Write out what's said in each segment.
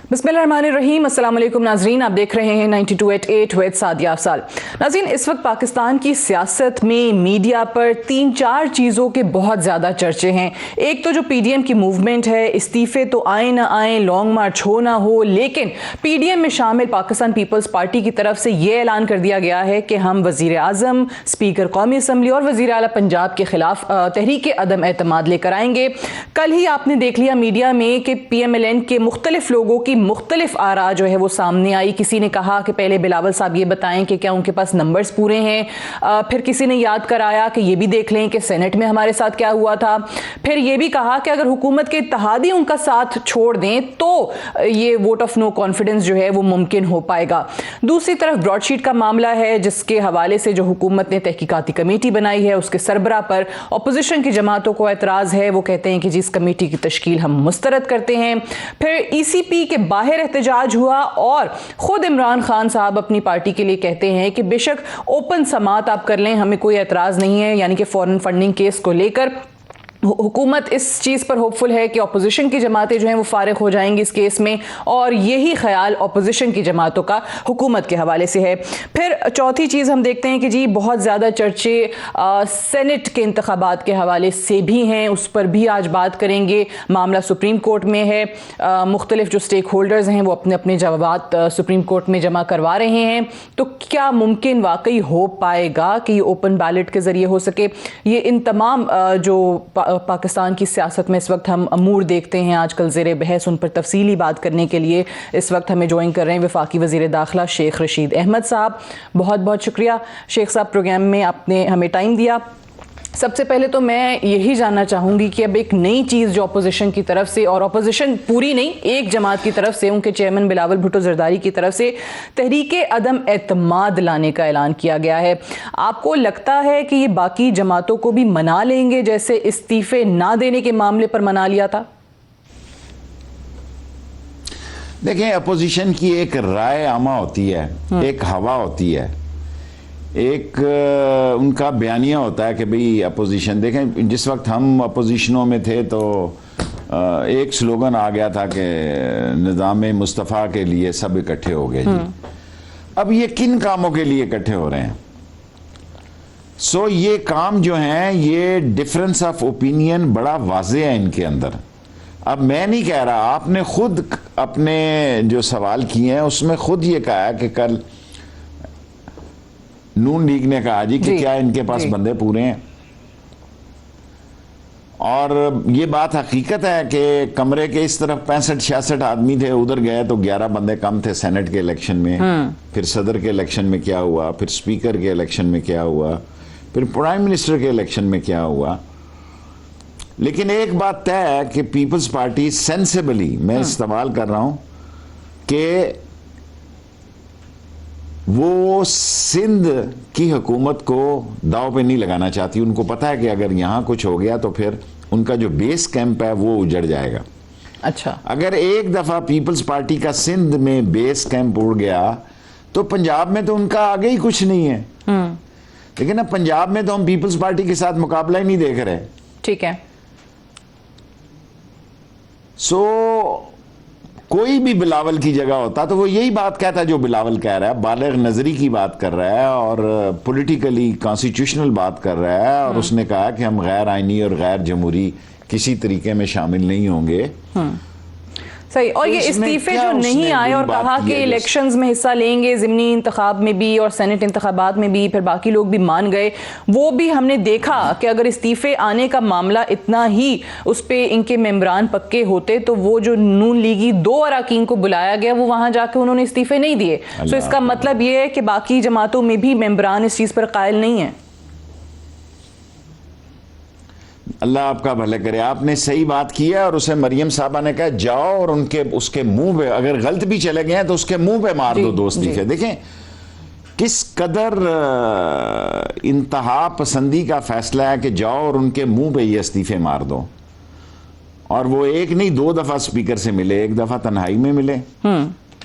बिस्मिल्लाहिर्रहमानिर्रहीम। अस्सलाम वालेकुम नाज़रीन, आप देख रहे हैं 92.8 विद सादिया अफसाल। नाज़रीन, इस वक्त पाकिस्तान की सियासत में मीडिया पर 3-4 चीज़ों के बहुत ज़्यादा चर्चे हैं। एक तो जो पीडीएम की मूवमेंट है, इस्तीफ़े तो आए ना आए, लॉन्ग मार्च हो ना हो, लेकिन पीडीएम में शामिल पाकिस्तान पीपल्स पार्टी की तरफ से ये ऐलान कर दिया गया है कि हम वज़ीर आज़म, स्पीकर कौमी असम्बली और वज़ीर आला पंजाब के खिलाफ तहरीक अदम एतमाद लेकर आएंगे। कल ही आपने देख लिया मीडिया में कि PMLN के मुख्तलिफ लोगों की मुख्तलिफ आरा जो है वो सामने आई। किसी ने कहा कि पहले बिलावल साहब ये बताएं कि क्या उनके पास नंबर्स पूरे हैं। फिर किसी ने याद कराया कि ये भी देख लें कि सेनेट में हमारे साथ क्या हुआ था। फिर ये भी कहा कि अगर हुकूमत के इत्तेहादी उनका साथ छोड़ दें तो ये वोट ऑफ नो कॉन्फिडेंस जो है वो मुमकिन हो पाएगा। दूसरी तरफ ब्रॉडशीट का मामला है, जिसके हवाले से जो हुकूमत ने तहकीकाती कमेटी बनाई है उसके सरबरा पर अपोजिशन की जमातों को एतराज़ है। वो कहते हैं कि जिस कमेटी की तश्कील हम मुस्तरद करते हैं। फिर ECP के बाहर एहतजाज हुआ और खुद इमरान खान साहब अपनी पार्टी के लिए कहते हैं कि बेशक ओपन समात आप कर लें, हमें कोई एतराज़ नहीं है, यानी कि फॉरेन फंडिंग केस को लेकर हुकूमत इस चीज़ पर होपफुल है कि अपोजिशन की जमातें जो हैं वो फारिग हो जाएंगी इस केस में, और यही ख्याल अपोजिशन की जमातों का हुकूमत के हवाले से है। फिर चौथी चीज़ हम देखते हैं कि जी बहुत ज़्यादा चर्चे सेनेट के इंतखाबात के हवाले से भी हैं, उस पर भी आज बात करेंगे। मामला सुप्रीम कोर्ट में है, मुख्तलिफ जो स्टेक होल्डर्स हैं वो अपने अपने जवाबात सुप्रीम कोर्ट में जमा करवा रहे हैं। तो क्या मुमकिन वाकई हो पाएगा कि ये ओपन बैलेट के ज़रिए हो सके? ये इन तमाम जो पाकिस्तान की सियासत में इस वक्त हम अमूर देखते हैं आजकल ज़ेरे बहस, उन पर तफसीली बात करने के लिए इस वक्त हमें ज्वाइन कर रहे हैं वफाकी वज़ीर दाखिला शेख रशीद अहमद साहब। बहुत बहुत शुक्रिया शेख साहब, प्रोग्राम में आपने हमें टाइम दिया। सबसे पहले तो मैं यही जानना चाहूँगी कि अब एक नई चीज़ जो अपोजिशन की तरफ से, और अपोजिशन पूरी नहीं, एक जमात की तरफ से, उनके चेयरमैन बिलावल भुट्टो जरदारी की तरफ से तहरीके अदम एतमाद लाने का ऐलान किया गया है। आपको लगता है कि ये बाकी जमातों को भी मना लेंगे जैसे इस्तीफ़े ना देने के मामले पर मना लिया था? देखें, अपोजिशन की एक राय आमा होती है, एक हवा होती है, एक उनका बयानिया होता है कि भाई अपोजिशन। देखें, जिस वक्त हम अपोजिशनों में थे तो एक स्लोगन आ गया था कि निज़ाम मुस्तफ़ा के लिए सब इकट्ठे हो गए जी। अब ये किन कामों के लिए इकट्ठे हो रहे हैं? ये काम जो हैं, ये डिफरेंस ऑफ ओपिनियन बड़ा वाज़े है इनके अंदर। अब मैं नहीं कह रहा, आपने खुद अपने जो सवाल किए हैं उसमें खुद ये कहा कि कल नून लीग ने कहा जी कि क्या इनके पास बंदे पूरे हैं, और ये बात हकीकत है कि कमरे के इस तरफ 65-66 आदमी थे, उधर गए तो 11 बंदे कम थे सेनेट के इलेक्शन में। फिर सदर के इलेक्शन में क्या हुआ, फिर स्पीकर के इलेक्शन में क्या हुआ, फिर प्राइम मिनिस्टर के इलेक्शन में क्या हुआ। लेकिन एक बात तय है कि पीपल्स पार्टी सेंसिबली, मैं इस्तेमाल कर रहा हूं, कि वो सिंध की हुकूमत को दाव पे नहीं लगाना चाहती। उनको पता है कि अगर यहाँ कुछ हो गया तो फिर उनका जो बेस कैंप है वो उजड़ जाएगा। अच्छा, अगर एक दफा पीपल्स पार्टी का सिंध में बेस कैंप उड़ गया तो पंजाब में तो उनका आगे ही कुछ नहीं है। लेकिन अब पंजाब में तो हम पीपल्स पार्टी के साथ मुकाबला ही नहीं देख रहे। ठीक है। कोई भी बिलावल की जगह होता तो वो यही बात कहता जो बिलावल कह रहा है, बालिग नजरी की बात कर रहा है और पॉलिटिकली कॉन्स्टिट्यूशनल बात कर रहा है, और उसने कहा कि हम गैर आईनी और गैर जमहूरी किसी तरीके में शामिल नहीं होंगे। सही। और ये इस्तीफे जो नहीं आए और कहा कि इलेक्शंस में हिस्सा लेंगे, ज़िमनी इंतखाब में भी और सेनेट इंतखाबात में भी, फिर बाकी लोग भी मान गए। वो भी हमने देखा कि अगर इस्तीफे आने का मामला इतना ही उस पर इनके मेम्बरान पक्के होते तो वो जो नून लीगी 2 अरकान को बुलाया गया वो वहाँ जाके उन्होंने इस्तीफे नहीं दिए। तो इसका मतलब ये है कि बाकी जमातों में भी मेम्बरान इस चीज़ पर कायल नहीं है। अल्लाह आपका भला करे, आपने सही बात की है। और उसे मरियम साहबा ने कहा जाओ और उसके मुंह पे, अगर गलत भी चले गए हैं तो उसके मुंह पे मार दो दोस्ती के। देखें किस कदर इंतहा पसंदी का फैसला है कि जाओ और उनके मुंह पे ये इस्तीफे मार दो। और वो एक नहीं 2 दफा स्पीकर से मिले, एक दफा तन्हाई में मिले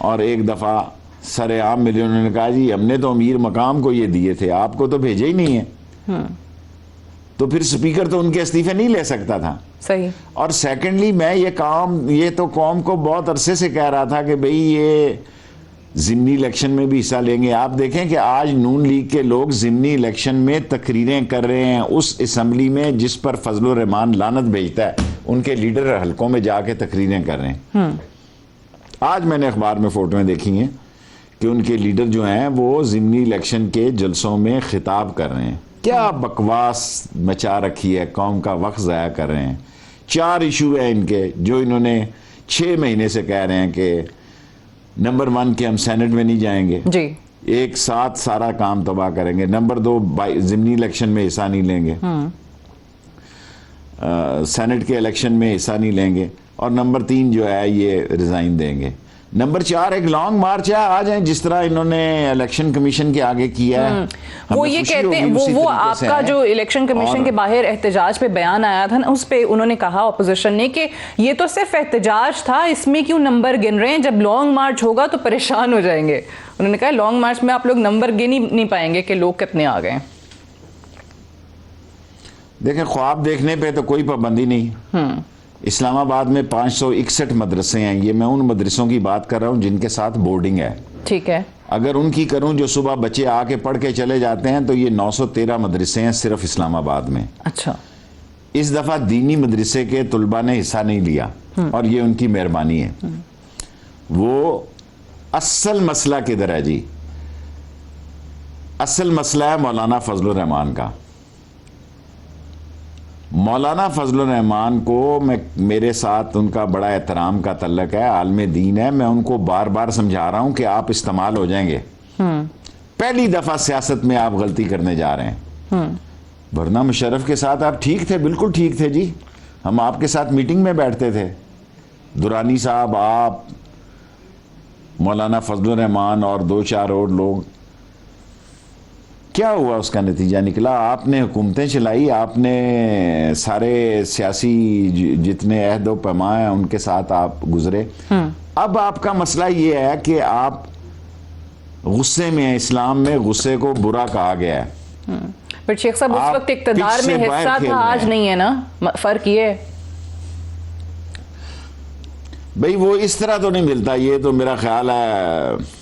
और एक दफा सरेआम मिले। उन्होंने कहा जी हमने तो अमीर मकाम को ये दिए थे, आपको तो भेजे ही नहीं है। तो फिर स्पीकर तो उनके इस्तीफे नहीं ले सकता था। सही। और सेकेंडली मैं ये तो कौम को बहुत अरसे से कह रहा था कि भाई ये ज़िमनी इलेक्शन में भी हिस्सा लेंगे। आप देखें कि आज नून लीग के लोग ज़िमनी इलेक्शन में तकरीरें कर रहे हैं उस असम्बली में जिस पर फजलुर रहमान लानत भेजता है, उनके लीडर हलकों में जाके तकरीरें कर रहे हैं। आज मैंने अखबार में फोटोएं देखी हैं कि उनके लीडर जो हैं वो ज़िमनी इलेक्शन के जलसों में खिताब कर रहे हैं। क्या बकवास मचा रखी है, कौम का वक्त ज़ाया कर रहे हैं। 4 इशू है इनके जो इन्होंने 6 महीने से कह रहे हैं कि नंबर 1 के हम सेनेट में नहीं जाएंगे जी, एक साथ सारा काम तबाह करेंगे। नंबर 2 ज़िमनी इलेक्शन में हिस्सा नहीं लेंगे, सेनेट के इलेक्शन में हिस्सा नहीं लेंगे, और नंबर 3 जो है ये रिजाइन देंगे। नंबर 4 एक लॉन्ग मार्च है, आ जाए जिस तरह इन्होंने इलेक्शन कमीशन के आगे किया है। वो ये कहते हैं वो आपका जो इलेक्शन कमीशन के बाहर एहतजाज पे बयान आया था ना, उस पे उन्होंने कहा ऑपोजिशन ने कि ये तो सिर्फ एहतजाज था, इसमें क्यों नंबर गिन रहे हैं, जब लॉन्ग मार्च होगा तो परेशान हो जाएंगे। उन्होंने कहा लॉन्ग मार्च में आप लोग नंबर गिन ही नहीं पाएंगे कि लोग कितने आ गए। देखें, ख्वाब देखने पे तो कोई पाबंदी नहीं। इस्लामाबाद में 561 मदरसे हैं, ये मैं उन मदरसों की बात कर रहा हूँ जिनके साथ बोर्डिंग है। ठीक है। अगर उनकी करूं जो सुबह बच्चे आके पढ़ के चले जाते हैं तो ये 913 मदरसे हैं सिर्फ इस्लामाबाद में। अच्छा। इस दफा दीनी मदरसे के तुलबा ने हिस्सा नहीं लिया और ये उनकी मेहरबानी है। वो असल मसला किधर है जी? असल मसला है मौलाना फजलुर रहमान का। मौलाना फजलुर रहमान को मेरे साथ उनका बड़ा एहतराम का तल्लक है, आलमे दीन है। मैं उनको बार बार समझा रहा हूं कि आप इस्तेमाल हो जाएंगे। पहली दफा सियासत में आप गलती करने जा रहे हैं। वरना मुशर्रफ के साथ आप ठीक थे, बिल्कुल ठीक थे जी। हम आपके साथ मीटिंग में बैठते थे, दुरानी साहब, आप, मौलाना फजलुर रहमान और 2-4 और लोग। क्या हुआ? उसका नतीजा निकला, आपने हुकूमतें चलाई, आपने सारे सियासी जितने अहद पैमा हैं उनके साथ आप गुजरे। अब आपका मसला ये है कि आप गुस्से में हैं। इस्लाम में गुस्से को बुरा कहा गया है। पर शेख साहब उस वक्त इक्तदार में हिस्सा था, आज नहीं है ना, फर्क ये है भाई। वो इस तरह तो नहीं मिलता। ये तो मेरा ख्याल है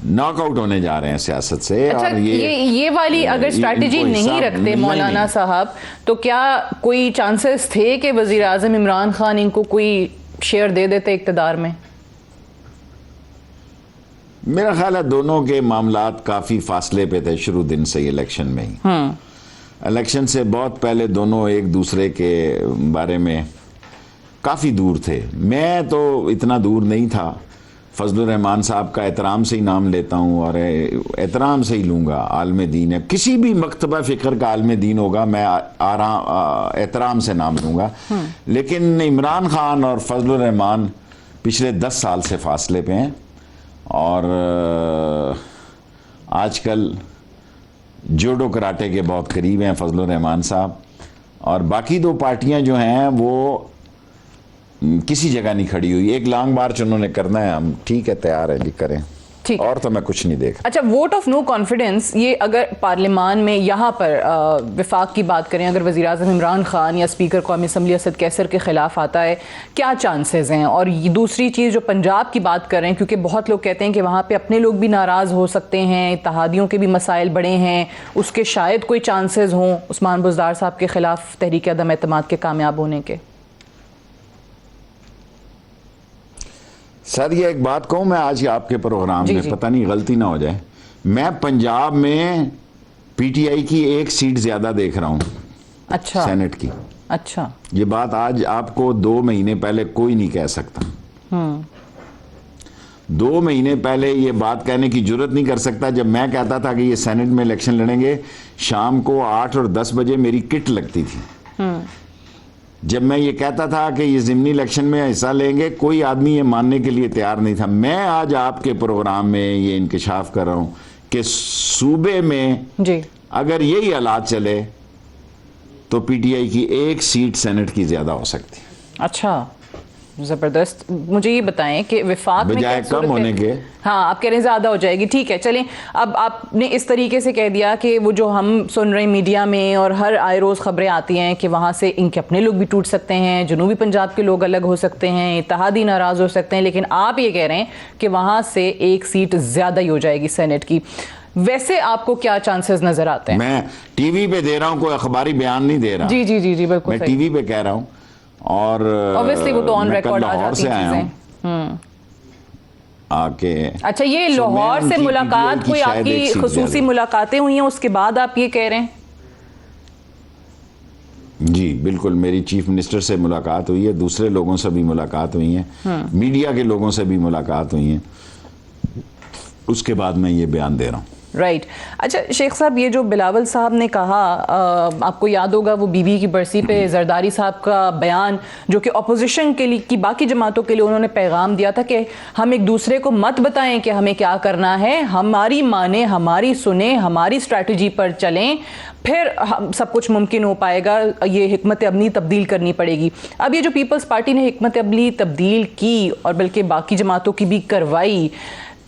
नॉकआउट होने जा रहे हैं सियासत से। अच्छा, और ये वाली अगर स्ट्रैटेजी नहीं रखते मौलाना साहब, तो क्या कोई चांसेस थे कि वजीर आजम इमरान खान इनको कोई शेयर दे देते इक्तदार में? मेरा ख्याल है दोनों के मामलात काफी फासले पे थे शुरू दिन से, इलेक्शन में ही। इलेक्शन से बहुत पहले दोनों एक दूसरे के बारे में काफी दूर थे। मैं तो इतना दूर नहीं था। फजलुर रहमान साहब का एहतराम से ही नाम लेता हूँ और एहतराम से ही लूँगा। आलमे दीन है, किसी भी मकतबा फ़िक्र का आलमे दीन होगा मैं एहतराम से नाम लूँगा। लेकिन इमरान खान और फजलुर रहमान पिछले 10 साल से फासले पे हैं और आजकल जोडो कराटे के बहुत करीब हैं फजलुर रहमान साहब। और बाकी 2 पार्टियां जो हैं वो किसी जगह नहीं खड़ी हुई। एक लॉन्ग मार्च उन्होंने करना है, हम ठीक है, तैयार है जी, करें। ठीक, और तो मैं कुछ नहीं देख। अच्छा, वोट ऑफ नो कॉन्फिडेंस, ये अगर पार्लियामान में यहाँ पर विफाक की बात करें, अगर वज़ीर आज़म इमरान खान या स्पीकर कौमी असम्बली असद कैसर के खिलाफ आता है, क्या चांसेस हैं? और दूसरी चीज़ जो पंजाब की बात करें, क्योंकि बहुत लोग कहते हैं कि वहाँ पे अपने लोग भी नाराज़ हो सकते हैं, इत्तेहादियों के भी मसाइल बड़े हैं, उसके शायद कोई चांसेस हों उस्मान बुज़दार साहब के खिलाफ तहरीक अदम एतमाद के कामयाब होने के। सर ये एक बात कहूँ मैं आज आपके प्रोग्राम में, पता नहीं गलती ना हो जाए, मैं पंजाब में पीटीआई की 1 सीट ज्यादा देख रहा हूँ। अच्छा। सेनेट की। अच्छा। ये बात आज आपको 2 महीने पहले कोई नहीं कह सकता। 2 महीने पहले ये बात कहने की जरूरत नहीं कर सकता जब मैं कहता था कि ये सेनेट में इलेक्शन लड़ेंगे। शाम को 8 और 10 बजे मेरी किट लगती थी। जब मैं ये कहता था कि ये ज़िमनी इलेक्शन में हिस्सा लेंगे, कोई आदमी ये मानने के लिए तैयार नहीं था। मैं आज आपके प्रोग्राम में ये इंकशाफ कर रहा हूं कि सूबे में जी अगर यही हालात चले तो पीटीआई की 1 सीट सेनेट की ज्यादा हो सकती है। अच्छा। जबरदस्त। मुझे ये बताएं कि विफाक में बजाय क्या कम होने के, हाँ आप कह रहे हैं ज्यादा हो जाएगी, ठीक है चलें। अब आपने इस तरीके से कह दिया कि वो जो हम सुन रहे हैं मीडिया में और हर आए रोज खबरें आती हैं कि वहां से इनके अपने लोग भी टूट सकते हैं, जनूबी पंजाब के लोग अलग हो सकते हैं, इत्तेहादी नाराज हो सकते हैं, लेकिन आप ये कह रहे हैं कि वहां से एक सीट ज्यादा ही हो जाएगी सेनेट की। वैसे आपको क्या चांसेस नजर आते हैं? मैं टीवी पे दे रहा हूँ, कोई अखबारी बयान नहीं दे रहा। जी जी जी जी बिल्कुल, मैं टीवी पे कह रहा हूँ और ऑब्वियसली वो तो ऑन रिकॉर्ड आ लाहौर जाती से आया हैं हूँ आके। अच्छा, ये मैं लाहौर से उनकी मुलाकात PTI की कोई शायद एक आपकी सीट खुसूसी ज्यादा। मुलाकातें हुई हैं उसके बाद आप ये कह रहे हैं? जी बिल्कुल, मेरी चीफ मिनिस्टर से मुलाकात हुई है, दूसरे लोगों से भी मुलाकात हुई है, मीडिया के लोगों से भी मुलाकात हुई है, उसके बाद मैं ये बयान दे रहा हूँ। राइट अच्छा शेख साहब, ये जो बिलावल साहब ने कहा, आपको याद होगा वो बीवी की बरसी पे जरदारी साहब का बयान जो कि अपोजिशन के लिए की बाकी जमातों के लिए उन्होंने पैगाम दिया था कि हम एक दूसरे को मत बताएं कि हमें क्या करना है, हमारी माने, हमारी सुने, हमारी स्ट्रैटेजी पर चलें, फिर हम सब कुछ मुमकिन हो पाएगा, ये हिकमत अमली तब्दील करनी पड़ेगी। अब ये जो पीपल्स पार्टी ने हिकमत अमली तब्दील की और बल्कि बाकी जमातों की भी करवाई,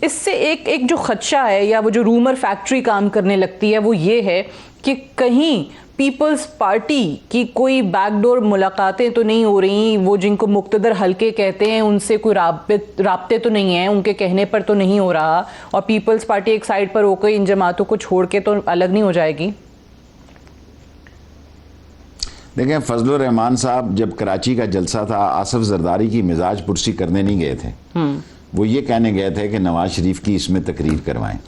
इससे एक जो खदशा है या वो जो रूमर फैक्ट्री काम करने लगती है वो ये है कि कहीं पीपल्स पार्टी की कोई बैकडोर मुलाकातें तो नहीं हो रही, वो जिनको मुक्तदर हलके कहते हैं उनसे कोई राब्ते तो नहीं है, उनके कहने पर तो नहीं हो रहा, और पीपल्स पार्टी एक साइड पर होकर इन जमातों को छोड़ के तो अलग नहीं हो जाएगी। देखें, फजलुर रहमान साहब जब कराची का जलसा था, आसफ जरदारी की मिजाज पुरसी करने नहीं गए थे, वो ये कहने गए थे कि नवाज शरीफ की इसमें तकरीर करवाएं।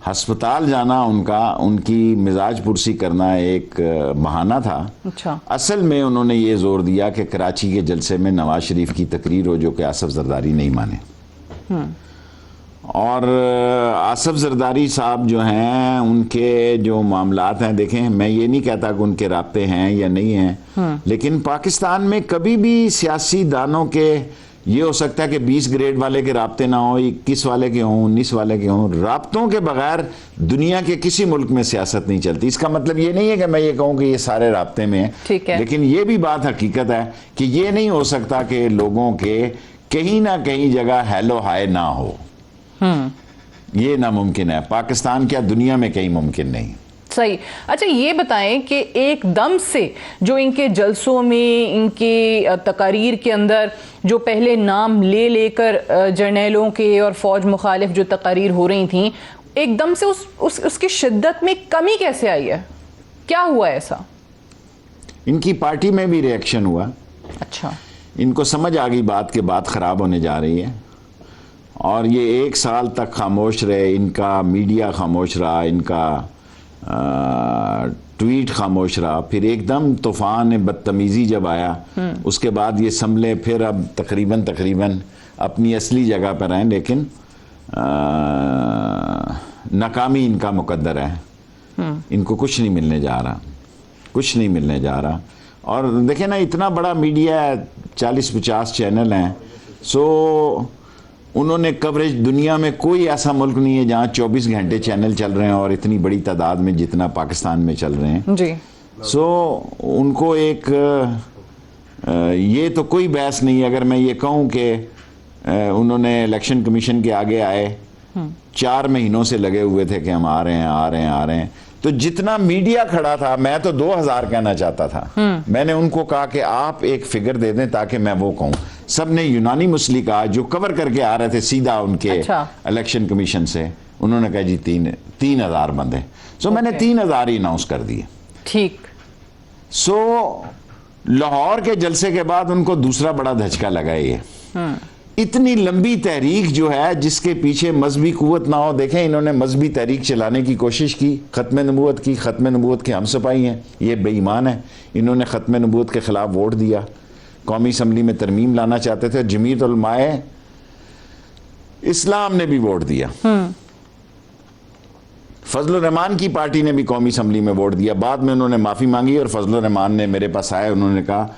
अस्पताल जाना उनकी मिजाज पुरसी करना एक बहाना था। अच्छा। असल में उन्होंने ये जोर दिया कि कराची के जलसे में नवाज शरीफ की तकरीर हो जो कि आसफ जरदारी नहीं माने। और आसफ जरदारी साहब जो हैं, उनके जो मामलात हैं, देखें मैं ये नहीं कहता कि उनके राब्ते हैं या नहीं हैं, लेकिन पाकिस्तान में कभी भी सियासी दानों के ये हो सकता है कि 20 ग्रेड वाले के राब्ते ना हो, 21 वाले के हों, 19 वाले के हों। राब्तों के बगैर दुनिया के किसी मुल्क में सियासत नहीं चलती। इसका मतलब ये नहीं है कि मैं ये कहूँ कि ये सारे राब्ते में है, लेकिन ये भी बात हकीकत है कि ये नहीं हो सकता कि लोगों के कहीं ना कहीं जगह हेलो हाय ना हो। ये नामुमकिन है, पाकिस्तान क्या दुनिया में कहीं मुमकिन नहीं। सही। अच्छा ये बताएं कि एकदम से जो इनके जलसों में, इनके तकारीर के अंदर जो पहले नाम ले लेकर जर्नैलों के और फौज मुखालिफ जो तकारीर हो रही थी, एकदम से उसकी शिद्दत में कमी कैसे आई है? क्या हुआ ऐसा? इनकी पार्टी में भी रिएक्शन हुआ। अच्छा, इनको समझ आ गई बात के बात खराब होने जा रही है, और ये 1 साल तक खामोश रहे, इनका मीडिया खामोश रहा, इनका ट्वीट खामोश रहा, फिर एकदम तूफान बदतमीजी जब आया उसके बाद ये संभले, फिर अब तकरीबन अपनी असली जगह पर हैं, लेकिन नाकामी इनका मुकद्दर है। इनको कुछ नहीं मिलने जा रहा, कुछ नहीं मिलने जा रहा। और देखें ना, इतना बड़ा मीडिया है, 40-50 चैनल हैं, सो उन्होंने कवरेज, दुनिया में कोई ऐसा मुल्क नहीं है जहां 24 घंटे चैनल चल रहे हैं और इतनी बड़ी तादाद में जितना पाकिस्तान में चल रहे हैं जी। सो उनको एक ये तो कोई बहस नहीं है। अगर मैं ये कहूं कि उन्होंने इलेक्शन कमीशन के आगे आए, 4 महीनों से लगे हुए थे कि हम आ रहे हैं, तो जितना मीडिया खड़ा था, मैं तो 2000 कहना चाहता था, मैंने उनको कहा कि आप एक फिगर दे दें ताकि मैं वो कहूं। सब ने यूनानी मुस्लिम कहा, जो कवर करके आ रहे थे सीधा उनके इलेक्शन कमीशन से, उन्होंने कहा जी 3000 बंदे। सो मैंने 3000 ही अनाउंस कर दिए। ठीक। सो लाहौर के जलसे के बाद उनको दूसरा बड़ा धचका लगा ये। इतनी लंबी तहरीक जो है जिसके पीछे मजहबी कुव्वत ना हो। देखें, इन्होंने मजहबी तहरीक चलाने की कोशिश की, खत्म नबूवत की, खत्म नबूवत के हम सपाही हैं, ये बेईमान है। इन्होंने खत्म नबूवत के खिलाफ वोट दिया, कौमी असम्बली में तरमीम लाना चाहते थे, जमीयत उलमाए इस्लाम ने भी वोट दिया, फजलुर रहमान की पार्टी ने भी कौमी असम्बली में वोट दिया। बाद में उन्होंने माफ़ी मांगी और फजलुर रहमान ने मेरे पास आए, उन्होंने कहा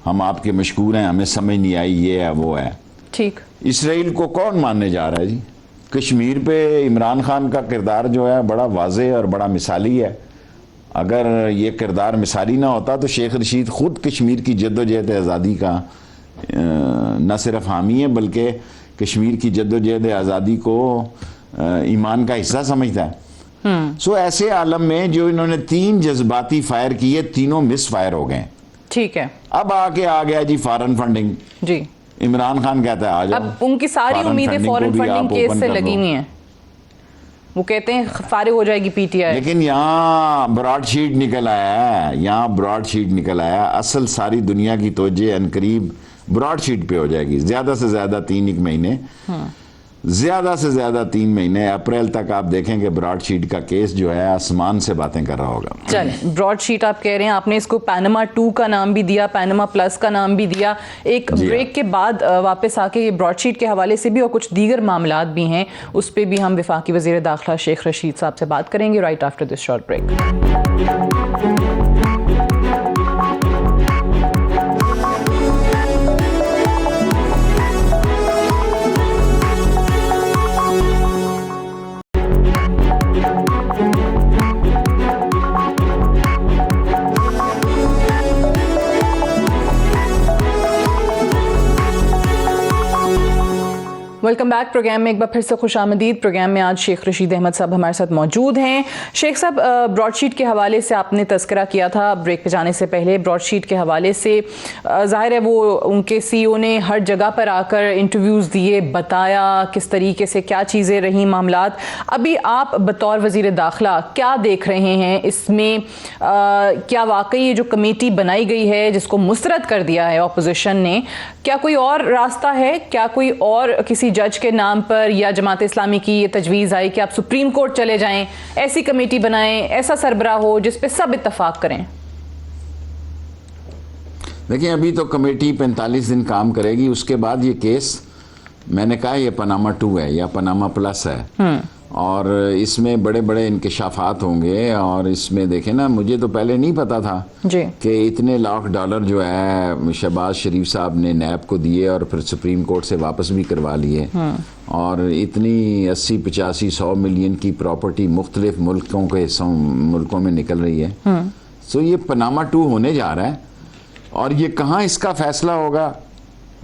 हम आपके मशकूर हैं, हमें समझ नहीं आई, ये है वो है। ठीक। इसराइल को कौन मानने जा रहा है जी? कश्मीर पे इमरान खान का किरदार जो है बड़ा वाज़ेह और बड़ा मिसाली है, अगर ये किरदार मिसाली ना होता तो शेख रशीद खुद कश्मीर की जद्दोजहद आज़ादी का न सिर्फ हामी है बल्कि कश्मीर की जद्दोजहद आज़ादी को ईमान का हिस्सा समझता है। सो ऐसे आलम में जो इन्होंने 3 जज्बाती फायर किए, तीनों मिस फायर हो गए। ठीक है, अब आके आ गया जी फॉरेन फंडिंग। जी, इमरान खान कहता है आ जाओ। अब उनकी सारी उम्मीदें फॉरेन फंडिंग केस से लगी हुई हैं। वो कहते हैं फारिग हो जाएगी पीटीआई। लेकिन यहाँ ब्रॉडशीट निकल आया है, यहाँ ब्रॉडशीट निकल आया। असल सारी दुनिया की तवज्जो अनकरीब ब्रॉडशीट पे हो जाएगी। ज्यादा से ज्यादा 3 महीने, ज्यादा से ज्यादा 3 महीने, अप्रैल तक आप देखेंगे ब्रॉडशीट का केस जो है आसमान से बातें कर रहा होगा। चलिए, ब्रॉडशीट आप कह रहे हैं, आपने इसको पैनामा 2 का नाम भी दिया, पैनामा प्लस का नाम भी दिया। एक ब्रेक के बाद वापस आके ये ब्रॉडशीट के हवाले से भी और कुछ दीगर मामलात भी हैं, उस पर भी हम वफाकी वज़ीर दाखिला शेख रशीद साहब से बात करेंगे right after this short break. Welcome back. Programme में एक बार फिर से खुशामदीद। प्रोग्राम में आज शेख रशीद अहमद साहब हमारे साथ मौजूद हैं। शेख साहब, ब्रॉडशीट के हवाले से आपने तस्करा किया था ब्रेक पे जाने से पहले। ब्रॉडशीट के हवाले से ज़ाहिर है वो उनके सीईओ ने हर जगह पर आकर इंटरव्यूज़ दिए, बताया किस तरीके से क्या चीज़ें रहीं मामलात। अभी आप बतौर वज़ीर दाखिला क्या देख रहे हैं इसमें? क्या वाकई ये जो कमेटी बनाई गई है जिसको मुस्तरद कर दिया है अपोजिशन ने, क्या कोई और रास्ता है? क्या कोई और किसी जज के नाम पर या जमात इस्लामी की ये तजवीज़ आई कि आप सुप्रीम कोर्ट चले जाएं, ऐसी कमेटी बनाएं, ऐसा सरबराह हो जिस पे सब इत्तफाक करें? देखिए, अभी तो कमेटी 45 दिन काम करेगी, उसके बाद ये केस, मैंने कहा ये पनामा 2 है या पनामा प्लस है, और इसमें बड़े बड़े इंकशाफात होंगे। और इसमें देखें ना, मुझे तो पहले नहीं पता था कि इतने लाख डॉलर जो है शहबाज शरीफ साहब ने नैब को दिए और फिर सुप्रीम कोर्ट से वापस भी करवा लिए, और इतनी 80-85-100 मिलियन की प्रॉपर्टी मुख्तलिफ मुल्कों में निकल रही है। सो ये पनामा 2 होने जा रहा है, और ये कहाँ इसका फैसला होगा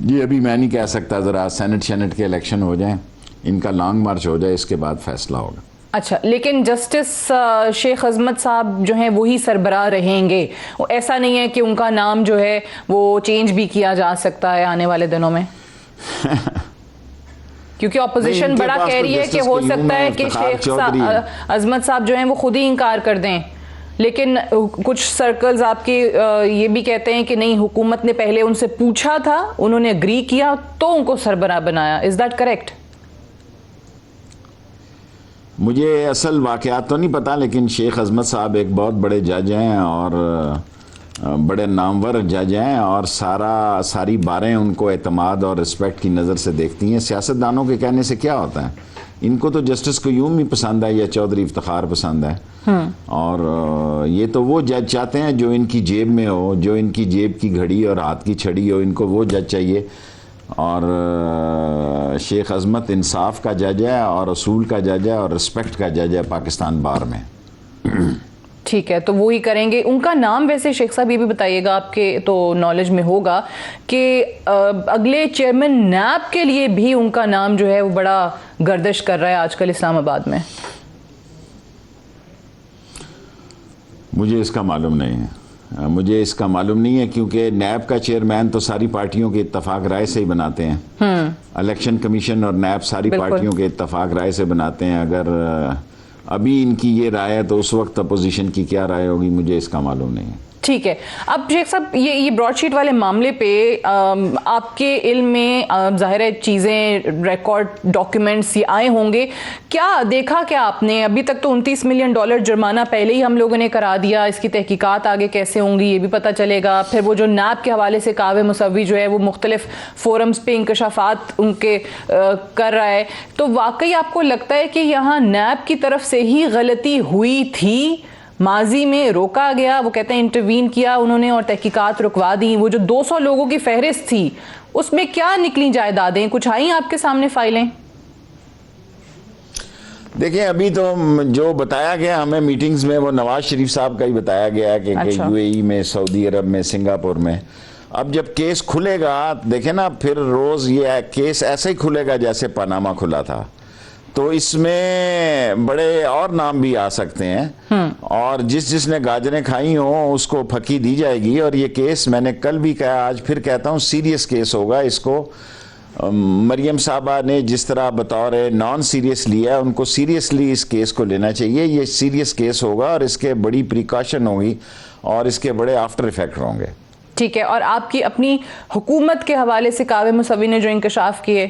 ये अभी मैं नहीं कह सकता। ज़रा सेनेट के इलेक्शन हो जाएं, इनका लॉन्ग मार्च हो जाए, इसके बाद फैसला होगा। अच्छा, लेकिन जस्टिस शेख अजमत साहब जो हैं वही सरबराह रहेंगे? ऐसा नहीं है कि उनका नाम जो है वो चेंज भी किया जा सकता है आने वाले दिनों में? क्योंकि ऑपोजिशन बड़ा कह रही है कि हो सकता है कि शेख अजमत साहब जो हैं वो खुद ही इनकार कर दें, लेकिन कुछ सर्कल्स आपके ये भी कहते हैं कि नहीं, हुकूमत ने पहले उनसे पूछा था, उन्होंने एग्री किया तो उनको सरबराह बनाया। Is that correct? मुझे असल वाक़यात तो नहीं पता, लेकिन शेख अजमत साहब एक बहुत बड़े जज हैं और बड़े नामवर जज हैं, और सारी बारें उनको एतमाद और रिस्पेक्ट की नज़र से देखती हैं। सियासतदानों के कहने से क्या होता है, इनको तो जस्टिस क़य्यूम भी पसंद है या चौधरी इफ्तिखार पसंद है, और ये तो वो जज चाहते हैं जो इनकी जेब में हो, जो इनकी जेब की घड़ी और हाथ की छड़ी हो, इनको वो जज चाहिए। और शेख अजमत इंसाफ का जज है और असूल का जज है और रिस्पेक्ट का जज है पाकिस्तान बार में। ठीक है, तो वो ही करेंगे। उनका नाम वैसे शेख साहब ये भी बताइएगा, आपके तो नॉलेज में होगा कि अगले चेयरमैन नैब के लिए भी उनका नाम जो है वो बड़ा गर्दिश कर रहा है आजकल इस्लामाबाद में। मुझे इसका मालूम नहीं है, मुझे इसका मालूम नहीं है, क्योंकि नैब का चेयरमैन तो सारी पार्टियों के इत्तफाक राय से ही बनाते हैं। इलेक्शन कमीशन और नैब सारी पार्टियों के इत्तफाक राय से बनाते हैं। अगर अभी इनकी ये राय है तो उस वक्त अपोजिशन की क्या राय होगी, मुझे इसका मालूम नहीं है। ठीक है, अब शेख साहब ये ब्रॉडशीट वाले मामले पे आपके इल्म में ज़ाहिर है चीज़ें, रिकॉर्ड, डॉक्यूमेंट्स ये आए होंगे, क्या देखा क्या आपने? अभी तक तो 29 मिलियन डॉलर जुर्माना पहले ही हम लोगों ने करा दिया, इसकी तहकीकात आगे कैसे होंगी ये भी पता चलेगा। फिर वो जो नैब के हवाले से कावे मुसव्वी जो है वो मुख्तलिफ फोरम्स पे इंकशाफात उनके कर रहा है, तो वाकई आपको लगता है कि यहाँ नैब की तरफ से ही गलती हुई थी? माजी में रोका गया, वो कहते हैं इंटरवीन किया उन्होंने और तहकीकात रुकवा दी। वो जो 200 लोगों की फहरिस्त थी उसमें क्या निकली जायदादें, कुछ आई आपके सामने फाइलें? देखिए अभी तो जो बताया गया हमें मीटिंग्स में वो नवाज शरीफ साहब का ही बताया गया है कि अच्छा। यूएई में, सऊदी अरब में, सिंगापुर में। अब जब केस खुलेगा देखे ना, फिर रोज ये केस ऐसे ही खुलेगा जैसे पनामा खुला था, तो इसमें बड़े और नाम भी आ सकते हैं और जिसने गाजरें खाई हो उसको फकी दी जाएगी। और ये केस मैंने कल भी कहा, आज फिर कहता हूँ, सीरियस केस होगा। इसको मरियम साहबा ने जिस तरह बतौर नॉन सीरियस लिया है, उनको सीरियसली इस केस को लेना चाहिए। ये सीरियस केस होगा और इसके बड़ी प्रिकॉशन होगी और इसके बड़े आफ्टर इफेक्ट होंगे। ठीक है, और आपकी अपनी हुकूमत के हवाले से कावे मुसवी ने जो इंकशाफ किए,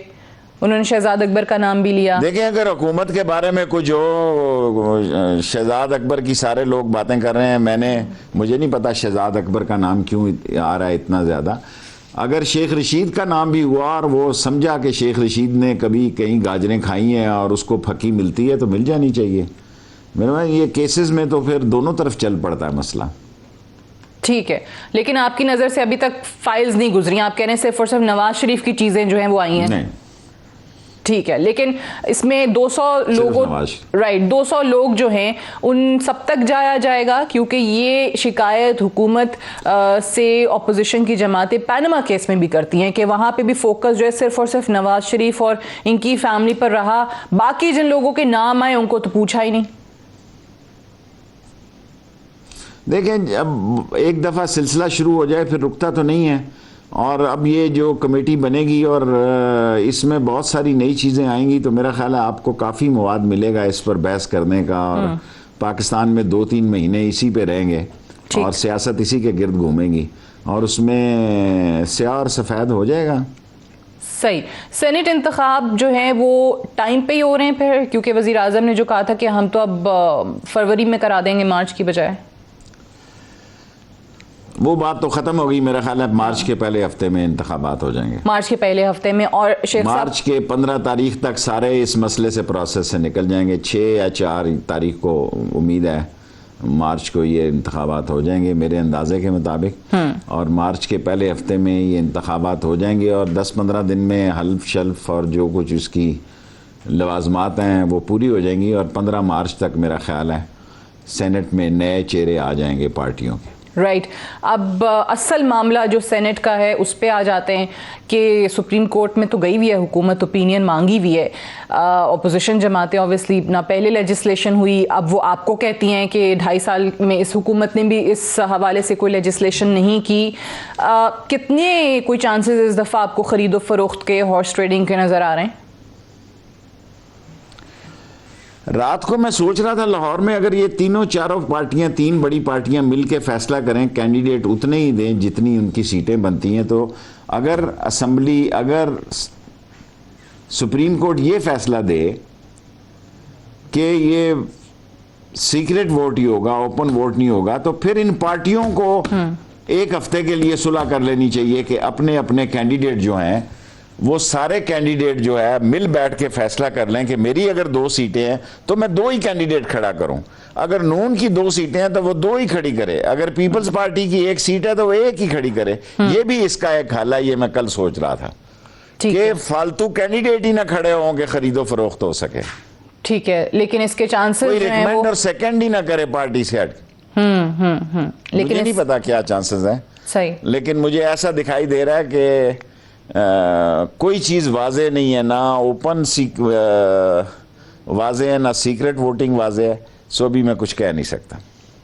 उन्होंने शहजाद अकबर का नाम भी लिया। देखिए अगर हुकूमत के बारे में कुछ जो शहजाद अकबर की सारे लोग बातें कर रहे हैं, मुझे नहीं पता शहजाद अकबर का नाम क्यों आ रहा है इतना ज़्यादा। अगर शेख रशीद का नाम भी हुआ और वो समझा कि शेख रशीद ने कभी कहीं गाजरें खाई हैं और उसको फकी मिलती है तो मिल जानी चाहिए। मेरे भाई ये केसेस में तो फिर दोनों तरफ चल पड़ता है मसला। ठीक है, लेकिन आपकी नज़र से अभी तक फाइल्स नहीं गुजरी, आप कह रहे हैं सिर्फ और सिर्फ नवाज शरीफ की चीज़ें जो हैं वो आई हैं। नहीं, ठीक है, लेकिन इसमें 200 लोगों, राइट, 200 लोग जो हैं उन सब तक जाया जाएगा, क्योंकि ये शिकायत हुकूमत से अपोजिशन की जमातें पैनमा केस में भी करती हैं कि वहाँ पे भी फोकस जो है सिर्फ और सिर्फ नवाज शरीफ और इनकी फैमिली पर रहा, बाकी जिन लोगों के नाम आए उनको तो पूछा ही नहीं। देखें अब एक दफ़ा सिलसिला शुरू हो जाए फिर रुकता तो नहीं है। और अब ये जो कमेटी बनेगी और इसमें बहुत सारी नई चीज़ें आएंगी, तो मेरा ख्याल है आपको काफ़ी मवाद मिलेगा इस पर बहस करने का। और पाकिस्तान में 2-3 महीने इसी पे रहेंगे और सियासत इसी के गिर्द घूमेंगी और उसमें स्याह और सफ़ेद हो जाएगा। सही। सेनेट इंतखाब जो हैं वो टाइम पे ही हो रहे हैं फिर, क्योंकि वज़ीर आज़म ने जो कहा था कि हम तो अब फरवरी में करा देंगे मार्च की बजाय, वो बात तो ख़त्म हो गई। मेरा ख्याल है मार्च के पहले हफ्ते में इंतखाबात हो जाएंगे, मार्च के पहले हफ्ते में। और शेख मार्च के 15 तारीख तक सारे इस मसले से प्रोसेस से निकल जाएंगे। 6 या 4 तारीख को उम्मीद है मार्च को ये इंतखाबात हो जाएंगे मेरे अंदाजे के मुताबिक। और मार्च के पहले हफ्ते में ये इंतखाबात हो जाएंगे और 10-15 दिन में हल्फ शल्फ और जो कुछ उसकी लवाजमात हैं वो पूरी हो जाएंगी। और 15 मार्च तक मेरा ख्याल है सेनेट में नए चेहरे आ जाएंगे पार्टियों के। राइट। अब असल मामला जो सेनेट का है उस पे आ जाते हैं कि सुप्रीम कोर्ट में तो गई हुई है हुकूमत, ओपिनियन मांगी हुई है। अपोजिशन जमातें ऑब्वियसली ना पहले लेजिस्लेशन हुई, अब वो आपको कहती हैं कि 2.5 साल में इस हुकूमत ने भी इस हवाले से कोई लेजिस्लेशन नहीं की। कितने कोई चांसेस इस दफ़ा आपको ख़रीदो फरोख्त के, हॉर्स ट्रेडिंग के नज़र आ रहे हैं? रात को मैं सोच रहा था लाहौर में अगर ये चारों पार्टियां, 3 बड़ी पार्टियां मिलकर फैसला करें, कैंडिडेट उतने ही दें जितनी उनकी सीटें बनती हैं, तो अगर असेंबली, अगर सुप्रीम कोर्ट ये फैसला दे कि ये सीक्रेट वोट ही होगा, ओपन वोट नहीं होगा, तो फिर इन पार्टियों को 1 हफ्ते के लिए सुलह कर लेनी चाहिए कि अपने अपने कैंडिडेट जो हैं वो सारे कैंडिडेट जो है मिल बैठ के फैसला कर लें कि मेरी अगर 2 सीटें हैं तो मैं 2 ही कैंडिडेट खड़ा करूं। अगर नून की 2 सीटें हैं तो वो 2 ही खड़ी करे, अगर पीपल्स पार्टी की 1 सीट है तो वो 1 ही खड़ी करे। ये भी इसका एक हल है। ये मैं कल सोच रहा था कि फालतू कैंडिडेट ही ना खड़े हों कि खरीदो फरोख्त हो सके। ठीक है, लेकिन इसके चांसेस कोई रिकमेंड और सेकंड ही ना करे पार्टी से हट। लेकिन मुझे नहीं पता क्या चांसेस हैं। सही। लेकिन मुझे ऐसा दिखाई दे रहा है कि कोई चीज़ वाजे नहीं है, ना ओपन वाजे है, ना सीक्रेट वोटिंग वाजे है, सो भी मैं कुछ कह नहीं सकता।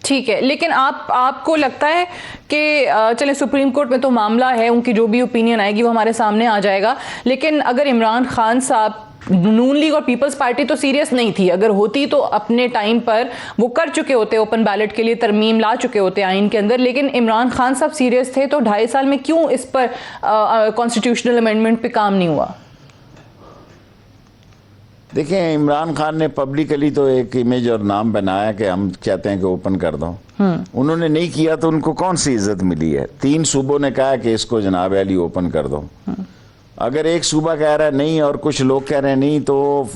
ठीक है, लेकिन आपको लगता है कि चले सुप्रीम कोर्ट में तो मामला है, उनकी जो भी ओपिनियन आएगी वो हमारे सामने आ जाएगा, लेकिन अगर इमरान खान साहब, नून लीग और पीपल्स पार्टी तो सीरियस नहीं थी, अगर होती तो अपने टाइम पर वो कर चुके होते, ओपन बैलेट के लिए तरमीम ला चुके होते आइन के अंदर, लेकिन इमरान खान साहब सीरियस थे तो 2.5 साल में क्यों इस पर कॉन्स्टिट्यूशनल अमेंडमेंट पे काम नहीं हुआ? देखिए इमरान खान ने पब्लिकली तो एक इमेज और नाम बनाया कि हम चाहते हैं कि ओपन कर दो। उन्होंने नहीं किया तो उनको कौन सी इज्जत मिली है? 3 सूबों ने कहा कि इसको जनाब अली ओपन कर दो। अगर एक सूबा कह रहा है नहीं और कुछ लोग कह रहे हैं नहीं, तो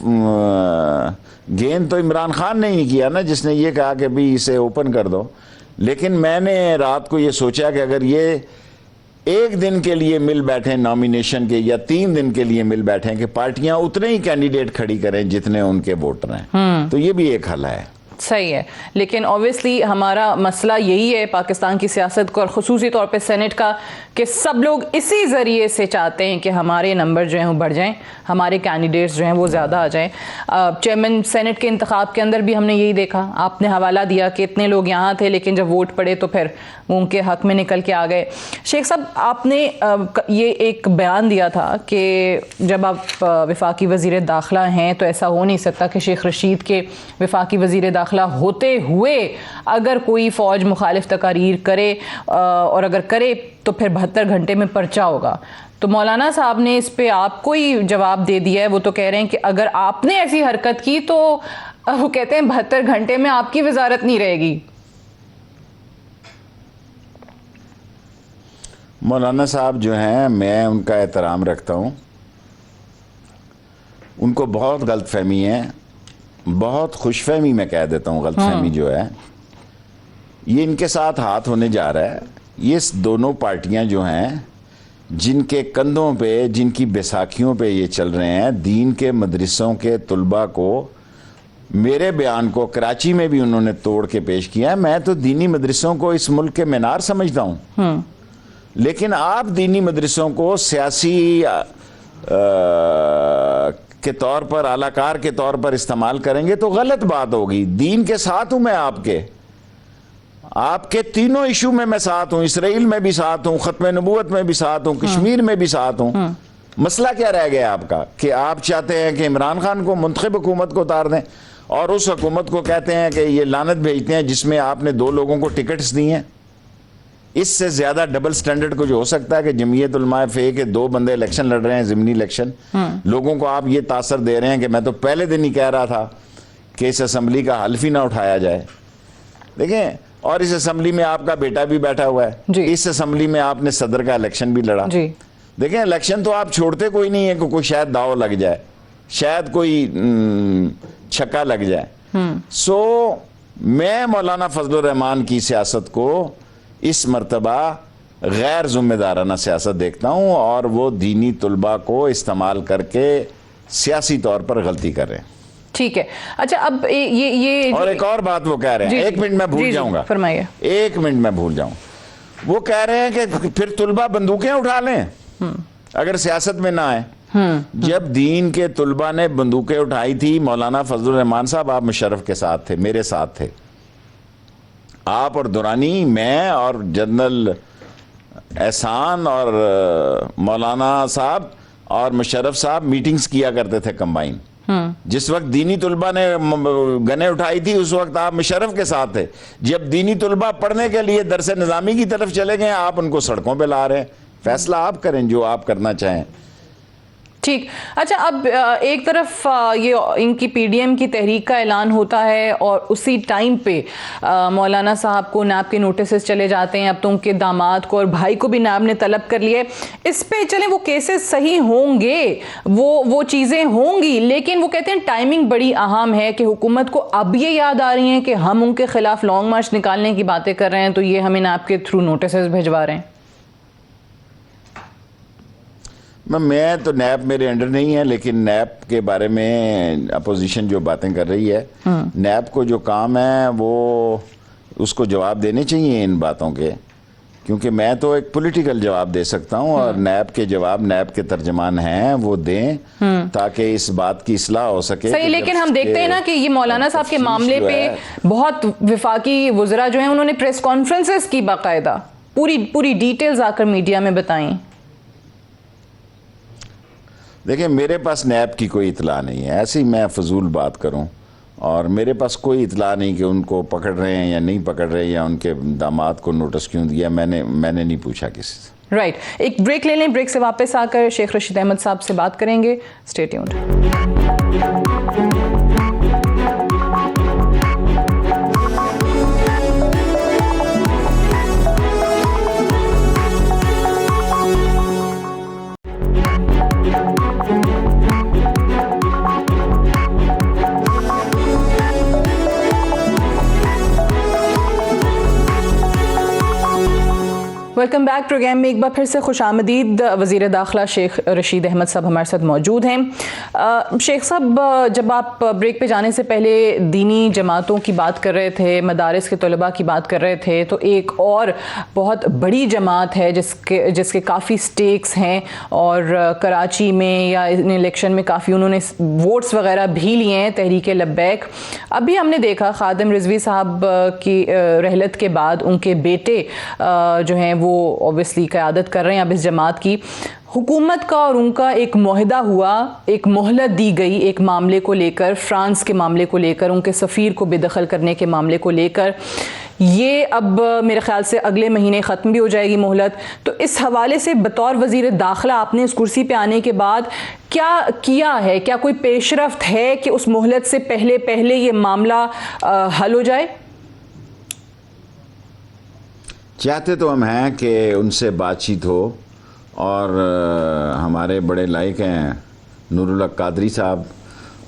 गेंद तो इमरान खान ने ही किया ना, जिसने ये कहा कि भाई इसे ओपन कर दो। लेकिन मैंने रात को ये सोचा कि अगर ये एक दिन के लिए मिल बैठे नॉमिनेशन के या 3 दिन के लिए मिल बैठे कि पार्टियां उतने ही कैंडिडेट खड़ी करें जितने उनके वोटर हैं, तो ये भी एक हल है। सही है, लेकिन ऑब्वियसली हमारा मसला यही है पाकिस्तान की सियासत को और ख़ुसूसी तौर पे सेनेट का कि सब लोग इसी ज़रिए से चाहते हैं कि हमारे नंबर जो हैं वो बढ़ जाएं, हमारे कैंडिडेट्स जो हैं वो ज़्यादा आ जाएं। चेयरमैन सेनेट के इंतखाब के अंदर भी हमने यही देखा, आपने हवाला दिया कि इतने लोग यहाँ थे लेकिन जब वोट पड़े तो फिर वो उनके हक़ में निकल के आ गए। शेख साहब, आपने ये एक बयान दिया था कि जब आप वफाकी वज़ीर दाखिला हैं तो ऐसा हो नहीं सकता कि शेख रशीद के वफाकी वज़ीर दाखिला होते हुए अगर कोई फ़ौज मुखालिफ तकारीर करे और अगर करे तो फिर 72 घंटे में पर्चा होगा। तो मौलाना साहब ने इस पे आपको ही जवाब दे दिया है। वो तो कह रहे हैं कि अगर आपने ऐसी हरकत की तो वो कहते हैं 72 घंटे में आपकी वजारत नहीं रहेगी। मौलाना साहब जो हैं, मैं उनका एहतराम रखता हूँ, उनको बहुत गलतफहमी है, बहुत खुशफहमी मैं कह देता हूँ, गलतफहमी जो है ये इनके साथ हाथ होने जा रहा है। ये दोनों पार्टियां जो हैं जिनके कंधों पे, जिनकी बैसाखियों पे ये चल रहे हैं, दीन के मदरसों के तुलबा को, मेरे बयान को कराची में भी उन्होंने तोड़ के पेश किया है। मैं तो दीनी मदरसों को इस मुल्क के मीनार समझता हूँ, लेकिन आप दीनी मदरसों को सियासी के तौर पर, आलाकार के तौर पर इस्तेमाल करेंगे तो गलत बात होगी। दीन के साथ हूं मैं, आपके तीनों इशू में मैं साथ हूं, इसराइल में भी साथ हूं, खत्म नबूवत में भी साथ हूं, कश्मीर में भी साथ हूं। मसला क्या रह गया आपका कि आप चाहते हैं कि इमरान खान को, मुंतखब हुकूमत को उतार दें और उस हुकूमत को कहते हैं कि ये लानत भेजते हैं जिसमें आपने 2 लोगों को टिकट्स दी हैं। इससे ज्यादा डबल स्टैंडर्ड कुछ हो सकता है कि जमीयत उलमा फे के 2 बंदे इलेक्शन लड़ रहे हैं, ज़िमनी इलेक्शन, लोगों को आप ये तासर दे रहे हैं कि मैं तो पहले दिन ही कह रहा था कि इस असम्बली का हल्फ ही ना उठाया जाए। देखें, और इस असम्बली में आपका बेटा भी बैठा हुआ है, इस असम्बली में आपने सदर का इलेक्शन भी लड़ा। देखें, इलेक्शन तो आप छोड़ते कोई नहीं है कि कोई शायद दाव लग जाए, शायद कोई छक्का लग जाए। सो मैं मौलाना फजलुर रहमान की सियासत को इस मर्तबा गैर जिम्मेदाराना सियासत देखता हूं और वो दीनी तुलबा को इस्तेमाल करके सियासी तौर पर गलती कर रहे हैं। ठीक है, अच्छा, अब ये और एक और बात वो कह रहे हैं, 1 मिनट में भूल जाऊंगा, फरमाइए। 1 मिनट में भूल जाऊं। वो कह रहे हैं कि फिर तुलबा बंदूकें उठा लें अगर सियासत में ना आए। जब दीन के तुलबा ने बंदूकें उठाई थी, मौलाना फजलुर रहमान साहब आप मुशर्रफ के साथ थे, मेरे साथ थे, आप और दुरानी, मैं और जनरल एहसान और मौलाना साहब और मुशर्रफ साहब मीटिंग्स किया करते थे कंबाइन। जिस वक्त दीनी तुलबा ने गने उठाई थी उस वक्त आप मुशर्रफ के साथ थे। जब दीनी तुलबा पढ़ने के लिए दरस निज़ामी की तरफ चले गए, आप उनको सड़कों पे ला रहे हैं। फैसला आप करें जो आप करना चाहें। ठीक, अच्छा, अब एक तरफ ये इनकी पीडीएम की तहरीक का ऐलान होता है और उसी टाइम पे मौलाना साहब को नैब के नोटिस चले जाते हैं। अब तो उनके दामाद को और भाई को भी नैब ने तलब कर लिए। इस पे चले वो केसेस सही होंगे, वो चीज़ें होंगी, लेकिन वो कहते हैं टाइमिंग बड़ी अहम है कि हुकूमत को अब ये याद आ रही है कि हम उनके खिलाफ लॉन्ग मार्च निकालने की बातें कर रहे हैं, तो ये हमें नैब के थ्रू नोटिस भिजवा रहे हैं। मैं तो नैब मेरे अंडर नहीं है, लेकिन नैब के बारे में अपोजिशन जो बातें कर रही है, नैब को जो काम है वो उसको जवाब देने चाहिए इन बातों के, क्योंकि मैं तो एक पॉलिटिकल जवाब दे सकता हूं और नैब के जवाब नैब के तर्जमान हैं, वो दें ताकि इस बात की इस्लाह हो सके। सही, लेकिन हम देखते हैं ना कि ये मौलाना साहब के मामले पे बहुत वफाकी वज़रा जो हैं उन्होंने प्रेस कॉन्फ्रेंसेस की, बाकायदा पूरी डिटेल्स आकर मीडिया में बताई। देखिए, मेरे पास नैब की कोई इतला नहीं है, ऐसी मैं फजूल बात करूं, और मेरे पास कोई इतला नहीं कि उनको पकड़ रहे हैं या नहीं पकड़ रहे हैं या उनके दामाद को नोटिस क्यों दिया, मैंने नहीं पूछा किसी से। राइट, एक ब्रेक ले लें, ब्रेक से वापस आकर शेख रशीद अहमद साहब से बात करेंगे। Stay tuned. Welcome back. Programme में एक बार फिर से खुशामदीद। वज़ीर दाखिला शेख रशीद अहमद साहब हमारे साथ मौजूद हैं। शेख साहब, जब आप ब्रेक पे जाने से पहले दीनी जमातों की बात कर रहे थे, मदारिस के तलबा की बात कर रहे थे, तो एक और बहुत बड़ी जमात है जिसके काफ़ी स्टेक्स हैं और कराची में या इन इलेक्शन में काफ़ी उन्होंने वोट्स वगैरह भी लिए हैं, तहरीक लब्बैक। अभी हमने देखा खादिम रिजवी साहब की रहलत के बाद उनके बेटे जो हैं वो ऑब्वियसली क़यादत कर रहे हैं अब इस जमात की। हुकूमत का और उनका एक मुआहदा हुआ, एक मोहलत दी गई एक मामले को लेकर, फ्रांस के मामले को लेकर, उनके सफ़ीर को बेदखल करने के मामले को लेकर। ये अब मेरे ख्याल से अगले महीने ख़त्म भी हो जाएगी मोहलत। तो इस हवाले से बतौर वज़ीर दाखिला आपने इस कुर्सी पे आने के बाद क्या किया है? क्या कोई पेशरफ्त है कि उस मोहलत से पहले ये मामला हल हो जाए? चाहते तो हम हैं कि उनसे बातचीत हो और हमारे बड़े लायक हैं नूरुल हक कादरी साहब,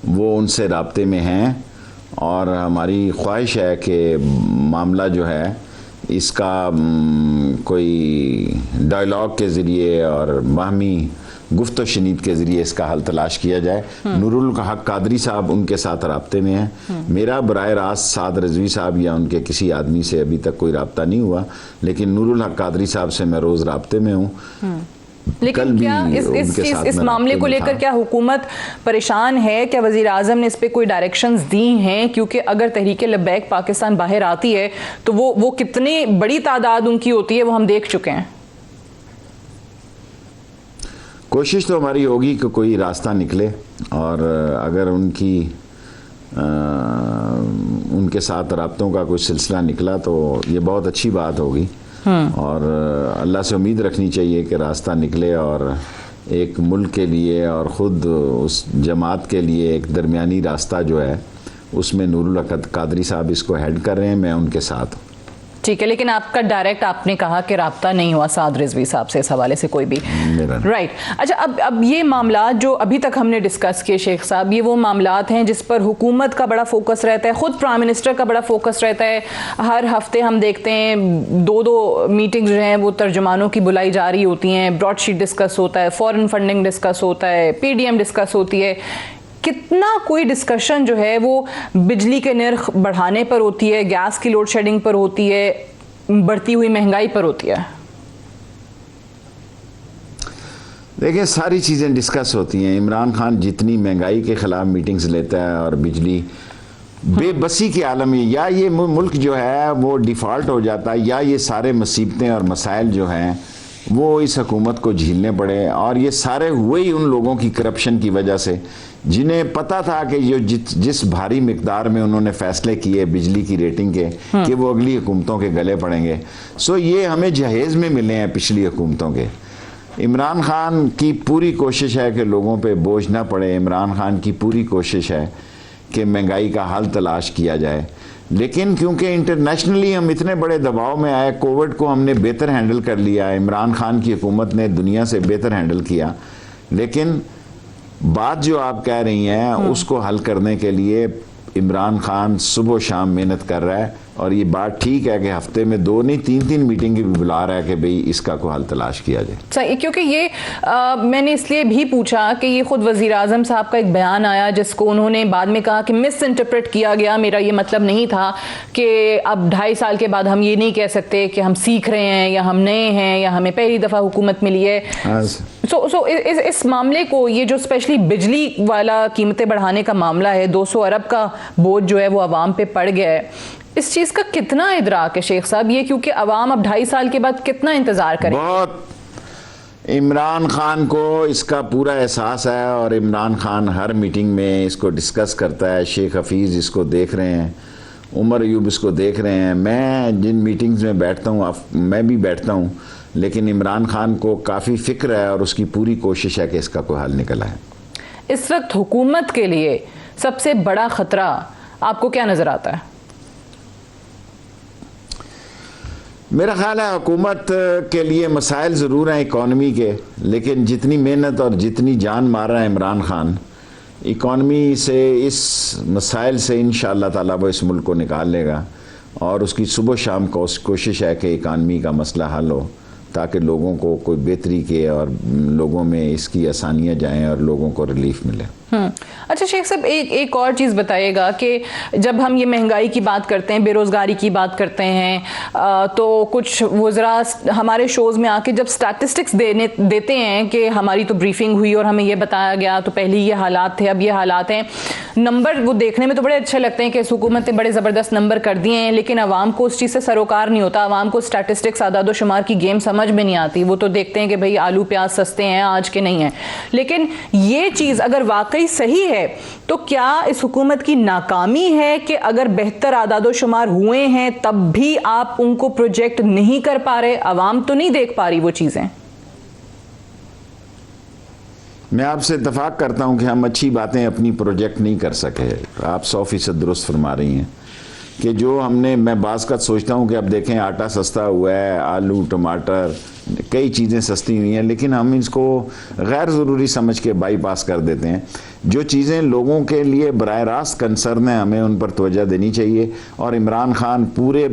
वो उनसे राब्ते में हैं और हमारी ख्वाहिश है कि मामला जो है इसका कोई डायलॉग के ज़रिए और बाहमी गुफ्त शनीद के ज़रिए इसका हल तलाश किया जाए। नूरुल हक कादरी साहब उनके साथ राब्ते में हैं। मेरा बराह रास्त साद रिजवी साहब या उनके किसी आदमी से अभी तक कोई राब्ता नहीं हुआ, लेकिन नूरुल हक कादरी साहब से मैं रोज़ राब्ते में हूँ। लेकिन क्या इस मामले को लेकर क्या हुकूमत परेशान है? क्या वज़ीर आज़म ने इस पे कोई डायरेक्शंस दी हैं? क्योंकि अगर तहरीक लब्बैक पाकिस्तान बाहर आती है तो वो कितनी बड़ी तादाद उनकी होती है वो हम देख चुके हैं। कोशिश तो हमारी होगी कि कोई रास्ता निकले और अगर उनके साथ राब्तों का कोई सिलसिला निकला तो ये बहुत अच्छी बात होगी और अल्लाह से उम्मीद रखनी चाहिए कि रास्ता निकले और एक मुल्क के लिए और ख़ुद उस जमात के लिए एक दरमियानी रास्ता जो है उसमें नूरुल हक कादरी साहब इसको हेड कर रहे हैं, मैं उनके साथ हूँ। ठीक है, लेकिन आपका डायरेक्ट आपने कहा कि राब्ता नहीं हुआ साद रिजवी साहब से इस हवाले से कोई भी? राइट। अच्छा, अब ये मामला जो अभी तक हमने डिस्कस किए शेख साहब, ये वो मामलात हैं जिस पर हुकूमत का बड़ा फोकस रहता है, ख़ुद प्राइम मिनिस्टर का बड़ा फोकस रहता है। हर हफ्ते हम देखते हैं दो मीटिंग्स जो हैं वो तर्जुमानों की बुलाई जा रही होती हैं, ब्रॉडशीट डिस्कस होता है, फॉरेन फंडिंग डिस्कस होता है, PDM डिस्कस होती है। कितना कोई डिस्कशन जो है वो बिजली के नर्ख बढ़ाने पर होती है, गैस की लोड शेडिंग पर होती है, बढ़ती हुई महंगाई पर होती है? देखिए, सारी चीज़ें डिस्कस होती हैं। इमरान खान जितनी महंगाई के ख़िलाफ़ मीटिंग्स लेता है और बिजली बेबसी के आलम में, या ये मुल्क जो है वो डिफ़ॉल्ट हो जाता है या ये सारे मुसीबतें और मसाइल जो हैं वो इस हुकूमत को झेलने पड़े। और ये सारे हुए ही उन लोगों की करप्शन की वजह से जिन्हें पता था कि जो जिस भारी मिकदार में उन्होंने फैसले किए बिजली की रेटिंग के कि वो अगली हुकूमतों के गले पड़ेंगे। सो ये हमें जहेज़ में मिले हैं पिछली हुकूमतों के। इमरान खान की पूरी कोशिश है कि लोगों पे बोझ ना पड़े। इमरान खान की पूरी कोशिश है कि महंगाई का हल तलाश किया जाए, लेकिन क्योंकि इंटरनेशनली हम इतने बड़े दबाव में आए, कोविड को हमने बेहतर हैंडल कर लिया, इमरान खान की हुकूमत ने दुनिया से बेहतर हैंडल किया, लेकिन बात जो आप कह रही हैं उसको हल करने के लिए इमरान खान सुबह शाम मेहनत कर रहा है। और ये बात ठीक है कि हफ्ते में 2 नहीं 3 मीटिंग भी बुला रहा है कि भाई इसका कोई हल तलाश किया जाए। सही, क्योंकि ये मैंने इसलिए भी पूछा कि ये खुद वज़ीर आज़म साहब का एक बयान आया जिसको उन्होंने बाद में कहा कि मिस इंटरप्रेट किया गया, मेरा ये मतलब नहीं था कि अब 2.5 साल के बाद हम ये नहीं कह सकते कि हम सीख रहे हैं या हम नए हैं या हमें पहली दफ़ा हुकूमत मिली है। इस मामले को, ये जो स्पेशली बिजली वाला कीमतें बढ़ाने का मामला है, 200 अरब का बोझ जो है वो आवाम पे पड़ गया है, इस चीज़ का कितना इदराक है शेख साहब? ये क्योंकि अवाम अब 2.5 साल के बाद कितना इंतज़ार करे? बहुत। इमरान खान को इसका पूरा एहसास है और इमरान खान हर मीटिंग में इसको डिस्कस करता है। शेख हफीज़ इसको देख रहे हैं, उमर अयूब इसको देख रहे हैं। मैं जिन मीटिंग्स में बैठता हूँ, मैं भी बैठता हूँ, लेकिन इमरान खान को काफ़ी फ़िक्र है और उसकी पूरी कोशिश है कि इसका कोई हल निकला है। इस वक्त हुकूमत के लिए सबसे बड़ा ख़तरा आपको क्या नज़र आता है? मेरा ख्याल है हुकूमत के लिए मसाइल ज़रूर हैं इकॉनमी के, लेकिन जितनी मेहनत और जितनी जान मार रहा है इमरान खान इकॉनमी से, इस मसाइल से इंशाअल्लाह ताला वो इस मुल्क को निकाल लेगा। और उसकी सुबह शाम कोशिश है कि इकॉनमी का मसला हल हो ताकि लोगों को कोई बेहतरी के और लोगों में इसकी आसानियाँ जाएं और लोगों को रिलीफ मिले। अच्छा शेख साहब, एक और चीज़ बताइएगा कि जब हम ये महंगाई की बात करते हैं, बेरोज़गारी की बात करते हैं, तो कुछ वज़रा हमारे शोज़ में आके जब स्टैटिस्टिक्स देते हैं कि हमारी तो ब्रीफिंग हुई और हमें ये बताया गया, तो पहले ये हालात थे, अब ये हालात हैं, नंबर वो देखने में तो बड़े अच्छे लगते हैं कि हुकूमत ने बड़े ज़बरदस्त नंबर कर दिए हैं, लेकिन आवाम को उस चीज़ से सरोकार नहीं होता। आवाम को स्टैटिस्टिक्स, आदाद शुमार की गेम समझ में नहीं आती। वो तो देखते हैं कि भाई आलू प्याज सस्ते हैं आज के नहीं हैं। लेकिन ये चीज़ अगर वाकई सही है तो क्या इस हुकूमत की नाकामी है कि अगर बेहतर आदाद शुमार हुए हैं तब भी आप उनको प्रोजेक्ट नहीं कर पा रहे? आवाम तो नहीं देख पा रही वो चीज़ें। मैं आपसे इत्तेफाक करता हूं कि हम अच्छी बातें अपनी प्रोजेक्ट नहीं कर सके। आप 100% दुरुस्त फरमा रही हैं कि जो हमने, मैं बाज़ का सोचता हूं कि अब देखें आटा सस्ता हुआ है, आलू टमाटर कई चीज़ें सस्ती हुई हैं, लेकिन हम इसको गैर ज़रूरी समझ के बाईपास कर देते हैं। जो चीज़ें लोगों के लिए बराह रास्त कंसर्न है, हमें उन पर तवज्जो देनी चाहिए। और इमरान खान पूरे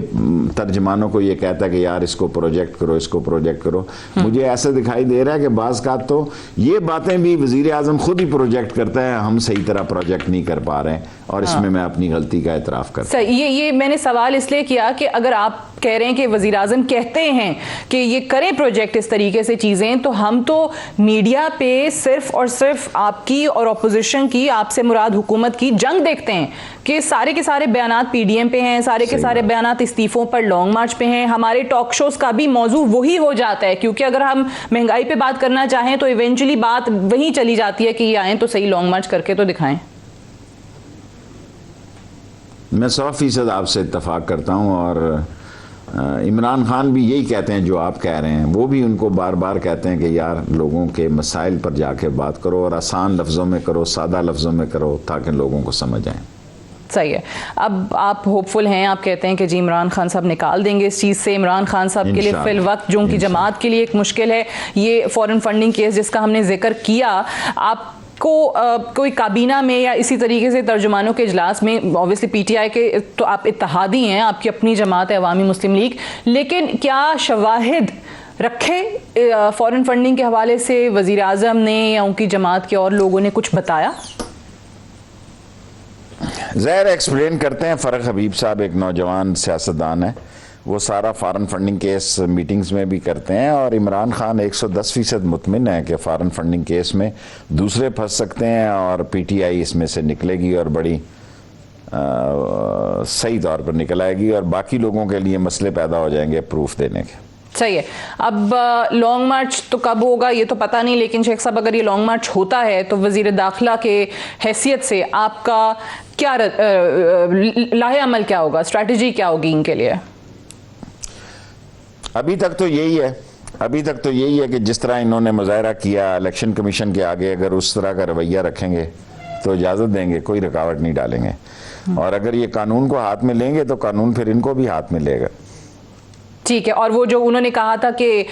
तर्जमानों को ये कहता है कि यार इसको प्रोजेक्ट करो, इसको प्रोजेक्ट करो। मुझे ऐसा दिखाई दे रहा है कि बाज़ का तो ये बातें भी वज़ीर आज़म खुद ही प्रोजेक्ट करता है, हम सही तरह प्रोजेक्ट नहीं कर पा रहे हैं, और इसमें मैं अपनी गलती का एतराफ़ करता हूं। ये मैंने सवाल इसलिए किया कि अगर आप कह रहे हैं कि वज़ीर आज़म कहते हैं कि ये करें प्रोजेक्ट इस तरीके से चीज़ें, तो हम तो मीडिया पे सिर्फ और सिर्फ आपकी और अपोजिशन की, आपसे मुराद हुकूमत की जंग देखते हैं कि सारे के सारे बयानात पीडीएम पे हैं, सारे के सारे बयानात इस्तीफों पर लॉन्ग मार्च पे हैं। हमारे टॉक शोज का भी मौजू वही हो जाता है, क्योंकि अगर हम महंगाई पे बात करना चाहें तो इवेंचुअली बात वहीं चली जाती है कि ये आएँ तो सही लॉन्ग मार्च करके तो दिखाएं। मैं 100% आपसे इत्तफाक करता हूँ, और इमरान खान भी यही कहते हैं जो आप कह रहे हैं। वो भी उनको बार बार कहते हैं कि यार लोगों के मसाइल पर जाके बात करो, और आसान लफ्ज़ों में करो, सादा लफ्ज़ों में करो, ताकि लोगों को समझ आए। सही है। अब आप होपफुल हैं, आप कहते हैं कि जी इमरान खान साहब निकाल देंगे इस चीज़ से। इमरान खान साहब के लिए फिल वक्त जो उनकी जमात के लिए एक मुश्किल है, ये फॉरेन फंडिंग केस जिसका हमने जिक्र किया, आप को कोई काबीना में या इसी तरीके से तर्जुमानों के इजलास में, ऑब्वियसली पीटीआई के तो आप इत्तेहादी हैं, आपकी अपनी जमात है अवामी मुस्लिम लीग, लेकिन क्या शवाहिद रखे फॉरेन फंडिंग के हवाले से वज़ीर आज़म ने या उनकी जमात के और लोगों ने कुछ बताया? ज़ाहिर एक्सप्लेन करते हैं। फ़रख हबीब साहब एक नौजवान सियासतदान है, वो सारा फॉरेन फंडिंग केस मीटिंग्स में भी करते हैं, और इमरान खान 110% मुतमिन है कि फॉरेन फंडिंग केस में दूसरे फंस सकते हैं और पीटीआई इसमें से निकलेगी और बड़ी सही तौर पर निकल आएगी, और बाकी लोगों के लिए मसले पैदा हो जाएंगे प्रूफ देने के। सही है। अब लॉन्ग मार्च तो कब होगा ये तो पता नहीं, लेकिन शेख साहब अगर ये लॉन्ग मार्च होता है तो वज़ीर दाखिला के हैसियत से आपका क्या लाहे अमल क्या होगा, स्ट्रैटेजी क्या होगी इनके लिए? अभी तक तो यही है कि जिस तरह इन्होंने मुजाहरा किया इलेक्शन कमीशन के आगे, अगर उस तरह का रवैया रखेंगे तो इजाज़त देंगे, कोई रुकावट नहीं डालेंगे। और अगर ये कानून को हाथ में लेंगे तो कानून फिर इनको भी हाथ में लेगा। ठीक है। और वो जो उन्होंने कहा था कि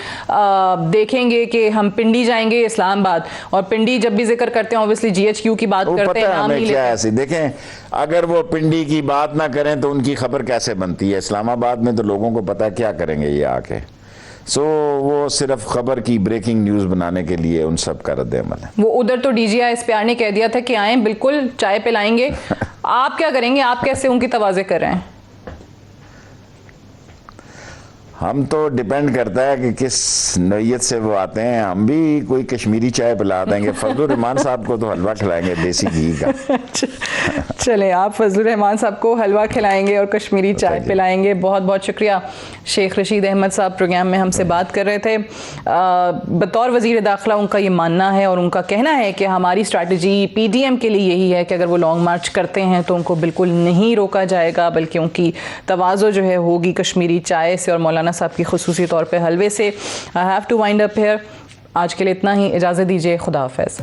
देखेंगे कि हम पिंडी जाएंगे इस्लामाबाद, और पिंडी जब भी जिक्र करते हैं ऑब्वियसली जीएचक्यू की बात करते हैं, नाम नहीं क्या ऐसे देखें, अगर वो पिंडी की बात ना करें तो उनकी खबर कैसे बनती है? इस्लामाबाद में तो लोगों को पता है क्या करेंगे ये आके। वो सिर्फ खबर की ब्रेकिंग न्यूज़ बनाने के लिए उन सब का रद्द-ए-अमल है। वो उधर तो डीजीआई एसपीआर ने कह दिया था कि आए बिल्कुल चाय पिलाएंगे। आप क्या करेंगे? आप कैसे उनकी तवाज़े कर रहे हैं? हम तो डिपेंड करता है कि किस नौयत से वो आते हैं। हम भी कोई कश्मीरी चाय पिला देंगे, फजलुर रहमान साहब को तो हलवा खिलाएंगे देसी घी का। चले, आप फजलुर रहमान साहब को हलवा खिलाएंगे और कश्मीरी चाय पिलाएंगे। बहुत बहुत शुक्रिया। शेख रशीद अहमद साहब प्रोग्राम में हमसे बात कर रहे थे। बतौर वज़ीर दाखिला उनका ये मानना है और उनका कहना है कि हमारी स्ट्रैटेजी पीडीएम के लिए यही है कि अगर वो लॉन्ग मार्च करते हैं तो उनको बिल्कुल नहीं रोका जाएगा, बल्कि उनकी तवाज़ो जो है होगी कश्मीरी चाय से और मौलाना साहब की खुसूसी तौर पे हलवे से। I have to wind up here. आज के लिए इतना ही, इजाज़त दीजिए। खुदा हाफ़िज़।